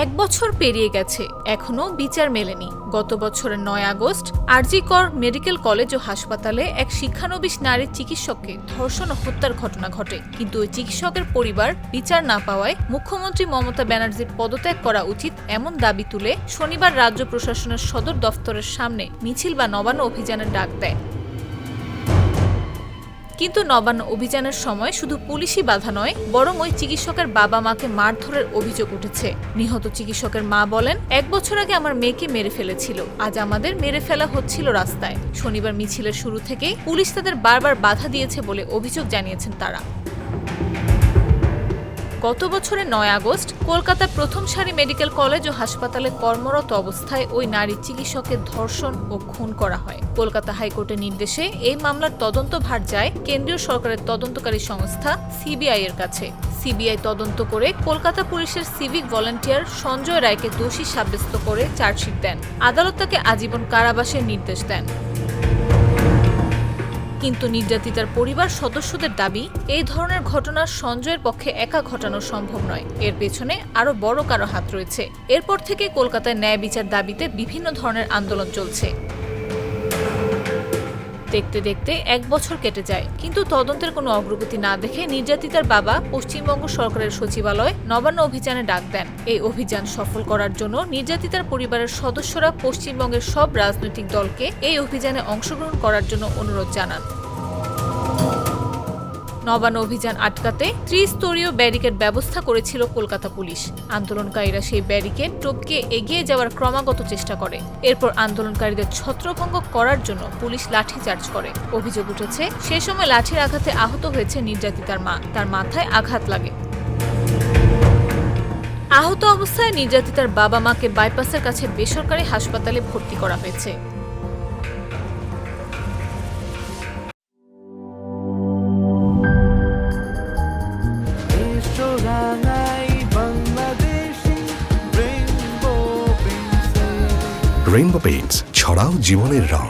এক বছর পেরিয়ে গেছে, এখনো বিচার মেলেনি। গত বছরের ৯ আগস্ট আরজি কর মেডিকেল কলেজ ও হাসপাতালে এক শিক্ষানবিশ নারী চিকিৎসককে ধর্ষণ ও হত্যার ঘটনা ঘটে। কিন্তু ওই চিকিৎসকের পরিবার বিচার না পাওয়ায় মুখ্যমন্ত্রী মমতা ব্যানার্জির পদত্যাগ করা উচিত এমন দাবি তুলে শনিবার রাজ্য প্রশাসনের সদর দফতরের সামনে মিছিল বা নবান্ন অভিযানের ডাক দেয়। কিন্তু নবান্ন অভিযানের সময় শুধু পুলিশই বাধা নয়, বরং ওই চিকিৎসকের বাবা মাকে মারধরের অভিযোগ উঠেছে। নিহত চিকিৎসকের মা বলেন, ১ বছর আগে আমার মেয়েকে মেরে ফেলেছিল, আজ আমাদের মেরে ফেলা হচ্ছিল রাস্তায়। শনিবার মিছিলের শুরু থেকেই পুলিশ তাদের বারবার বাধা দিয়েছে বলে অভিযোগ জানিয়েছেন তারা। গত বছরের ৯ আগস্ট কলকাতার প্রথম সারি মেডিকেল কলেজ ও হাসপাতালে কর্মরত অবস্থায় ওই নারী চিকিৎসকের ধর্ষণ ও খুন করা হয়। কলকাতা হাইকোর্টের নির্দেশে এই মামলার তদন্তভার যায় কেন্দ্রীয় সরকারের তদন্তকারী সংস্থা সিবিআই এর কাছে। সিবিআই তদন্ত করে কলকাতা পুলিশের সিভিক ভলান্টিয়ার সঞ্জয় রায়কে দোষী সাব্যস্ত করে চার্জশিট দেন। আদালত তাকে আজীবন কারাবাসের নির্দেশ দেন। কিন্তু নির্যাতিতার পরিবার সদস্যদের দাবি, এই ধরনের ঘটনা সঞ্জয়ের পক্ষে একা ঘটানো সম্ভব নয়, এর পেছনে আরো বড় কারো হাত রয়েছে। এরপর থেকে কলকাতায় ন্যায় বিচার দাবিতে বিভিন্ন ধরনের আন্দোলন চলছে। দেখতে দেখতে ১ বছর কেটে যায়, কিন্তু তদন্তের কোনো অগ্রগতি না দেখে নির্যাতিতার বাবা পশ্চিমবঙ্গ সরকারের সচিবালয়ে নবান্ন অভিযানে ডাক দেন। এই অভিযান সফল করার জন্য নির্যাতিতার পরিবারের সদস্যরা পশ্চিমবঙ্গের সব রাজনৈতিক দলকে এই অভিযানে অংশগ্রহণ করার জন্য অনুরোধ জানান। নবান্ন অভিযান আটকাতে ত্রিস্তরীয় ব্যারিকেড ব্যবস্থা করেছিল কলকাতা পুলিশ। আন্দোলনকারীরা সেই ব্যারিকেড টপকে এগিয়ে যাওয়ার ক্রমাগত চেষ্টা করে। এরপর আন্দোলনকারীদের ছত্রভঙ্গ করার জন্য পুলিশ লাঠিচার্জ করে। অভিযোগ উঠেছে, সে সময় লাঠির আঘাতে আহত হয়েছে নির্যাতিতার মা, তার মাথায় আঘাত লাগে। আহত অবস্থায় নির্যাতিতার বাবা মাকে বাইপাসের কাছে বেসরকারি হাসপাতালে ভর্তি করা হয়েছে। রেইনবো পেইন্টস, ছড়াও জীবনের রং।